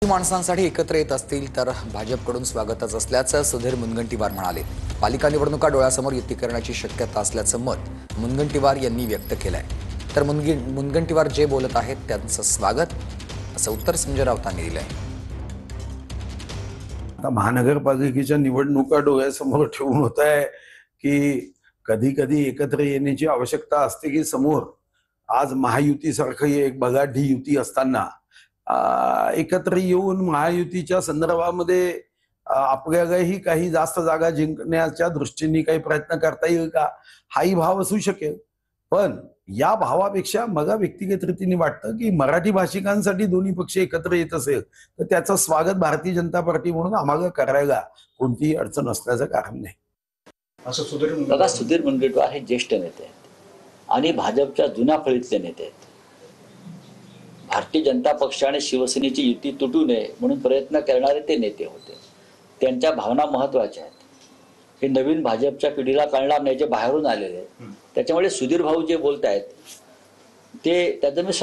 माणसांसाठी एकत्र येत असतील तर भाजपकडून स्वागतच असल्याचं सुधीर मुनगंटीवार म्हणाले। पालिका निवडणुका डोळ्यासमोर युती करण्याची शक्यता असल्याचं मत मुनगंटीवार यांनी व्यक्त केलंय। तर मुनगंटीवार जे बोलत आहेत त्यांचं स्वागत असं उत्तर संजय राऊतांनी दिलंय। आता महानगरपालिकेच्या निवडणुका डोळ्यासमोर ठेवून होत आहे की कधी कधी एकत्र येण्याची आवश्यकता असते की समोर आज महायुतीसारखं एक बगाढी युती असताना एकत्र येऊन महायुतीच्या संदर्भामध्ये आपल्यालाही काही जास्त जागा जिंकण्याच्या दृष्टीने काही प्रयत्न करता येईल का हाही भाव असू शकेल। पण या भावापेक्षा मला व्यक्तिगत रीतीने वाटतं की मराठी भाषिकांसाठी दोन्ही पक्ष एकत्र येत असेल तर त्याचं स्वागत भारतीय जनता पार्टी म्हणून आम्हाला करायला कोणतीही अडचण असल्याचं कारण नाही असं सुधीर मुनगंटीवार हे ज्येष्ठ नेते आहेत आणि भाजपच्या जुन्या फळीतले नेते आहेत। भारतीय जनता पक्ष आणि शिवसेनेची युती तुटू नये म्हणून प्रयत्न करणारे ते नेते होते। त्यांच्या भावना महत्त्वाच्या आहेत। हे नवीन भाजपच्या पिढीला कळणार नाही जे बाहेरून आलेले आहेत। त्याच्यामुळे सुधीर भाऊ जे बोलतायत ते त्याचं मी